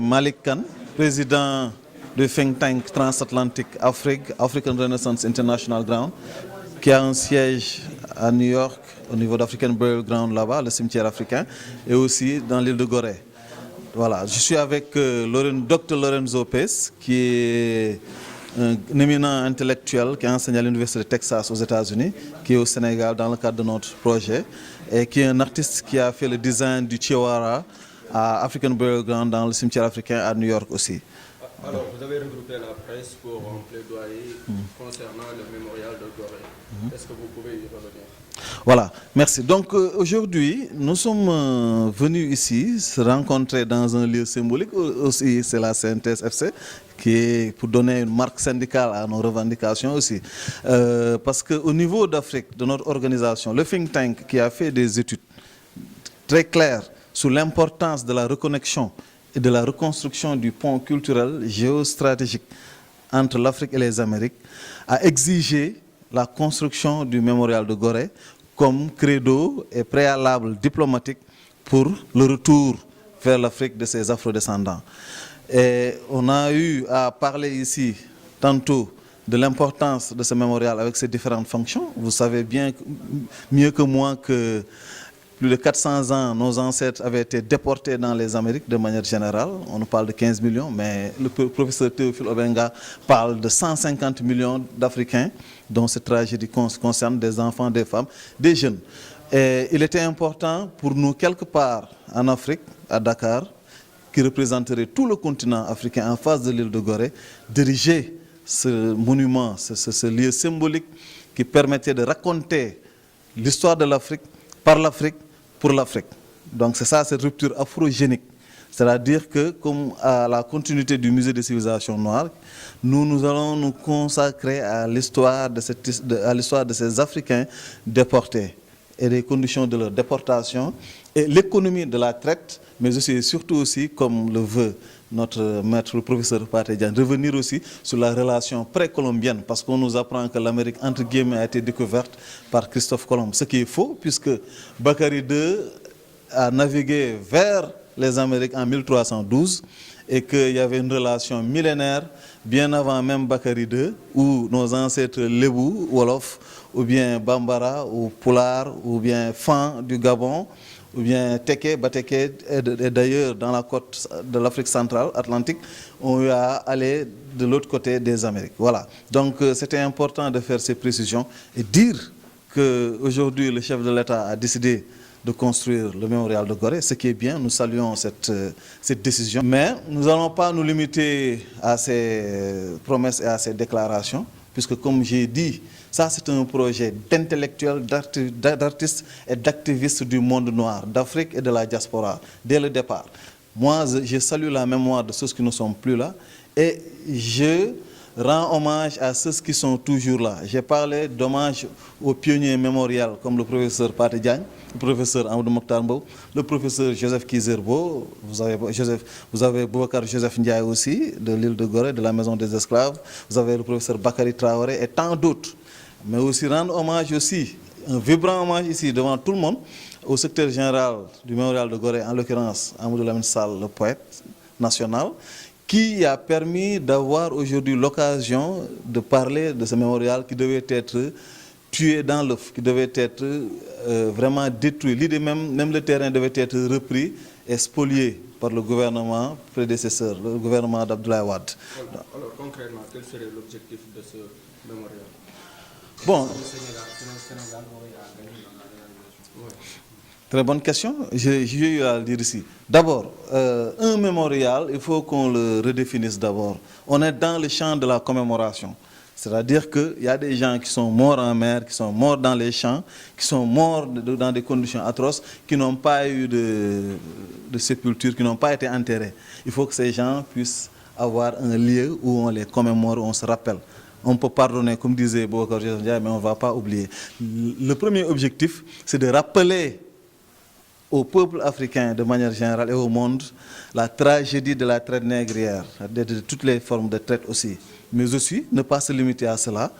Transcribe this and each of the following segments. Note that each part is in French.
Malik Khan, président du think tank transatlantique Afrique, African Renaissance International Ground, qui a un siège à New York, au niveau d'African Burial Ground là-bas, le cimetière africain, et aussi dans l'île de Gorée. Voilà, je suis avec Dr Lorenzo Pes, qui est un éminent intellectuel qui enseigne à l'Université de Texas aux États-Unis, qui est au Sénégal dans le cadre de notre projet, et qui est un artiste qui a fait le design du Chiawara à African Burial Ground dans le cimetière africain à New York aussi. Alors, vous avez regroupé la presse pour un plaidoyer concernant le mémorial de Gorée. Est-ce que vous pouvez y revenir? Voilà, merci. Donc aujourd'hui, nous sommes venus ici se rencontrer dans un lieu symbolique, aussi c'est la CNTS-FC, qui est pour donner une marque syndicale à nos revendications aussi. Parce qu'au niveau d'Afrique, de notre organisation, le think tank qui a fait des études très claires sur l'importance de la reconnexion et de la reconstruction du pont culturel géostratégique entre l'Afrique et les Amériques, a exigé la construction du mémorial de Gorée comme credo et préalable diplomatique pour le retour vers l'Afrique de ses afrodescendants. Et on a eu à parler ici tantôt de l'importance de ce mémorial avec ses différentes fonctions. Vous savez bien mieux que moi que plus de 400 ans, nos ancêtres avaient été déportés dans les Amériques de manière générale. On nous parle de 15 millions, mais le professeur Théophile Obenga parle de 150 millions d'Africains dont cette tragédie concerne des enfants, des femmes, des jeunes. Et il était important pour nous, quelque part en Afrique, à Dakar, qui représenterait tout le continent africain en face de l'île de Gorée, d'ériger ce monument, ce lieu symbolique qui permettait de raconter l'histoire de l'Afrique, par l'Afrique, pour l'Afrique. Donc c'est ça, cette rupture afrogénique. C'est-à-dire que, comme à la continuité du musée des civilisations noires, nous allons nous consacrer à l'histoire de ces Africains déportés et les conditions de leur déportation et l'économie de la traite, mais aussi et surtout aussi, comme le veut notre maître, le professeur Pathé Diagne, revenir aussi sur la relation précolombienne, parce qu'on nous apprend que l'Amérique, entre guillemets, a été découverte par Christophe Colomb, ce qui est faux, puisque Bakary II a navigué vers les Amériques en 1312 et qu'il y avait une relation millénaire bien avant même Bakary II, où nos ancêtres Lébou, Wolof, ou bien Bambara, ou Poulard, ou bien Fan du Gabon, ou bien Teke, Bateke, et d'ailleurs dans la côte de l'Afrique centrale, Atlantique, on est allé de l'autre côté des Amériques. Voilà. Donc c'était important de faire ces précisions et dire qu'aujourd'hui le chef de l'État a décidé de construire le mémorial de Gorée, ce qui est bien, nous saluons cette décision. Mais nous n'allons pas nous limiter à ces promesses et à ces déclarations, puisque comme j'ai dit, ça c'est un projet d'intellectuels, d'artistes et d'activistes du monde noir, d'Afrique et de la diaspora, dès le départ. Moi, je salue la mémoire de ceux qui ne sont plus là et je rends hommage à ceux qui sont toujours là. J'ai parlé d'hommage aux pionniers mémoriels comme le professeur Pathé Diagne, le professeur Amadou Mokhtar Mbow, le professeur Joseph Kizerbo, vous avez Boubacar Joseph Ndiaye aussi, de l'île de Gorée, de la Maison des Esclaves, vous avez le professeur Bakary Traoré et tant d'autres. Mais aussi rendre hommage aussi, un vibrant hommage ici devant tout le monde, au secrétaire général du mémorial de Gorée, en l'occurrence Amadou Lamine Sall, le poète national, qui a permis d'avoir aujourd'hui l'occasion de parler de ce mémorial qui devait être tué dans l'œuf, qui devait être vraiment détruit. L'idée même le terrain devait être repris et spolié par le gouvernement prédécesseur, le gouvernement d'Abdoulaye Wade. Alors concrètement, quel serait l'objectif de ce mémorial? Bon, très bonne question. J'ai eu à le dire ici. D'abord, un mémorial, il faut qu'on le redéfinisse d'abord. On est dans le champ de la commémoration. C'est-à-dire qu'il y a des gens qui sont morts en mer, qui sont morts dans les champs, qui sont morts dans des conditions atroces, qui n'ont pas eu de sépulture, qui n'ont pas été enterrés. Il faut que ces gens puissent avoir un lieu où on les commémore, où on se rappelle. On peut pardonner, comme disait Boubacar Joseph Ndiaye, mais on ne va pas oublier. Le premier objectif, c'est de rappeler au peuple africain de manière générale et au monde la tragédie de la traite négrière, de toutes les formes de traite aussi. Mais aussi, ne pas se limiter à cela,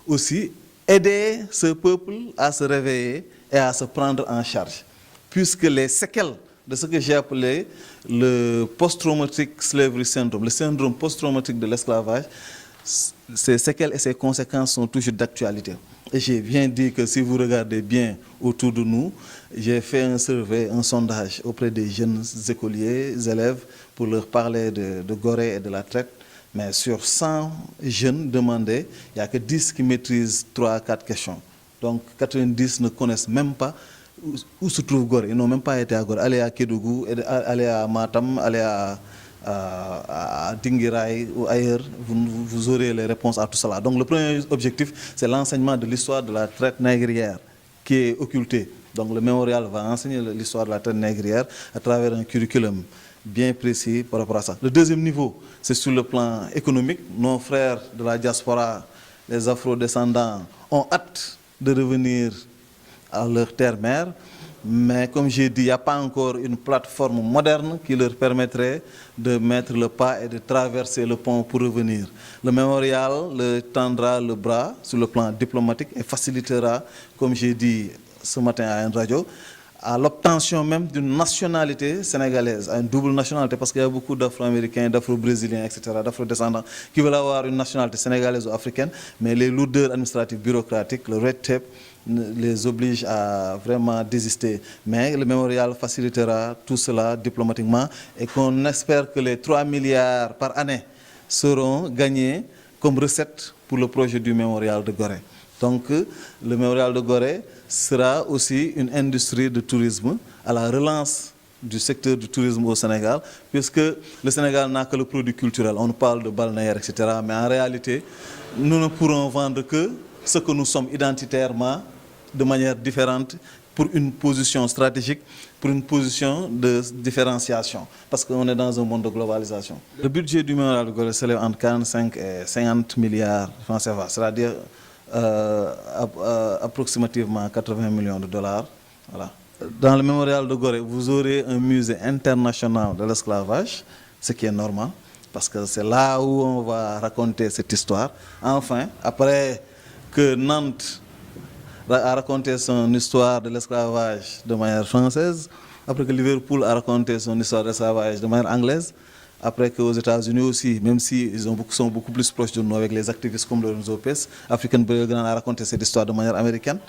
aussi aider ce peuple à se réveiller et à se prendre en charge. Puisque les séquelles de ce que j'ai appelé le post-traumatic slavery syndrome, le syndrome post-traumatique de l'esclavage. Ses séquelles et ses conséquences sont toujours d'actualité. Et j'ai bien dit que si vous regardez bien autour de nous, j'ai fait un survey, un sondage auprès des jeunes écoliers, élèves, pour leur parler de Gorée et de la traite. Mais sur 100 jeunes demandés, il n'y a que 10 qui maîtrisent 3 à 4 questions. Donc 90 ne connaissent même pas où se trouve Gorée. Ils n'ont même pas été à Gorée. Allez à Kédougou, allez à Matam, allez à Dinguiraï ou ailleurs, vous aurez les réponses à tout cela. Donc le premier objectif, c'est l'enseignement de l'histoire de la traite négrière qui est occultée. Donc le mémorial va enseigner l'histoire de la traite négrière à travers un curriculum bien précis par rapport à ça. Le deuxième niveau, c'est sur le plan économique. Nos frères de la diaspora, les afro-descendants, ont hâte de revenir à leur terre-mère. Mais comme j'ai dit, il n'y a pas encore une plateforme moderne qui leur permettrait de mettre le pas et de traverser le pont pour revenir. Le mémorial leur tendra le bras sur le plan diplomatique et facilitera, comme j'ai dit ce matin à une radio, à l'obtention même d'une nationalité sénégalaise, à une double nationalité, parce qu'il y a beaucoup d'Afro-Américains, d'Afro-Brésiliens, etc., d'Afro-descendants qui veulent avoir une nationalité sénégalaise ou africaine, mais les lourdeurs administratives bureaucratiques, le red tape, les oblige à vraiment désister. Mais le mémorial facilitera tout cela diplomatiquement et qu'on espère que les 3 milliards par année seront gagnés comme recette pour le projet du mémorial de Gorée. Donc le mémorial de Gorée sera aussi une industrie de tourisme à la relance du secteur du tourisme au Sénégal, puisque le Sénégal n'a que le produit culturel. On parle de balnéaire, etc. Mais en réalité, nous ne pourrons vendre que ce que nous sommes identitairement de manière différente pour une position stratégique, pour une position de différenciation, parce qu'on est dans un monde de globalisation. Le budget du mémorial de Gorée s'élève entre 45 et 50 milliards de francs CFA, c'est-à-dire approximativement 80 millions de dollars. Voilà. Dans le mémorial de Gorée, vous aurez un musée international de l'esclavage, ce qui est normal, parce que c'est là où on va raconter cette histoire. Enfin, après que Nantes a raconté son histoire de l'esclavage de manière française, après que Liverpool a raconté son histoire de l'esclavage de manière anglaise, après qu'aux États-Unis aussi, même s'ils sont beaucoup plus proches de nous avec les activistes comme Lorenzo Pes, African Burial Ground a raconté cette histoire de manière américaine.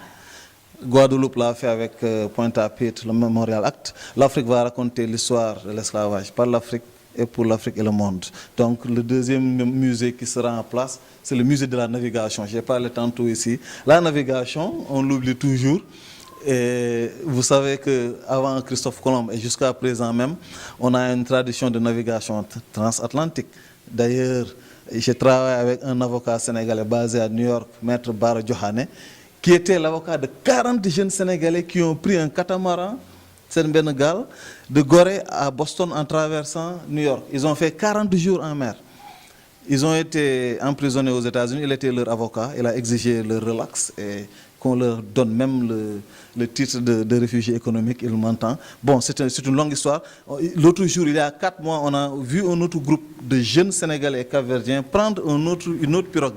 Guadeloupe l'a fait avec Pointe-à-Pitre, le Memorial Act. L'Afrique va raconter l'histoire de l'esclavage par l'Afrique et pour l'Afrique et le monde. Donc le deuxième musée qui sera en place, c'est le musée de la navigation. J'ai parlé tantôt ici. La navigation, on l'oublie toujours. Et vous savez qu'avant Christophe Colomb et jusqu'à présent même, on a une tradition de navigation transatlantique. D'ailleurs, j'ai travaillé avec un avocat sénégalais basé à New York, Maître Bara Diokhane, qui était l'avocat de 40 jeunes Sénégalais qui ont pris un catamaran, Seine-Benegal, de Gorée à Boston en traversant New York. Ils ont fait 40 jours en mer. Ils ont été emprisonnés aux États-Unis, il était leur avocat, il a exigé leur relax et qu'on leur donne même le titre de réfugié économique, il m'entend. Bon, c'est une longue histoire. L'autre jour, il y a 4 mois, on a vu un autre groupe de jeunes Sénégalais et Cap-Verdiens prendre une autre pirogue,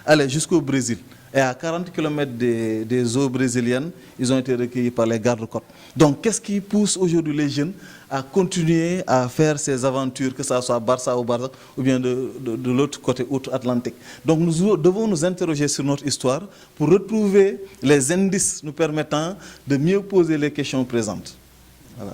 aller jusqu'au Brésil. Et à 40 km des eaux brésiliennes, ils ont été recueillis par les gardes-côtes. Donc, qu'est-ce qui pousse aujourd'hui les jeunes à continuer à faire ces aventures, que ce soit Barça ou Barça, ou bien de l'autre côté, outre-Atlantique? Donc, nous devons nous interroger sur notre histoire pour retrouver les indices nous permettant de mieux poser les questions présentes. Voilà.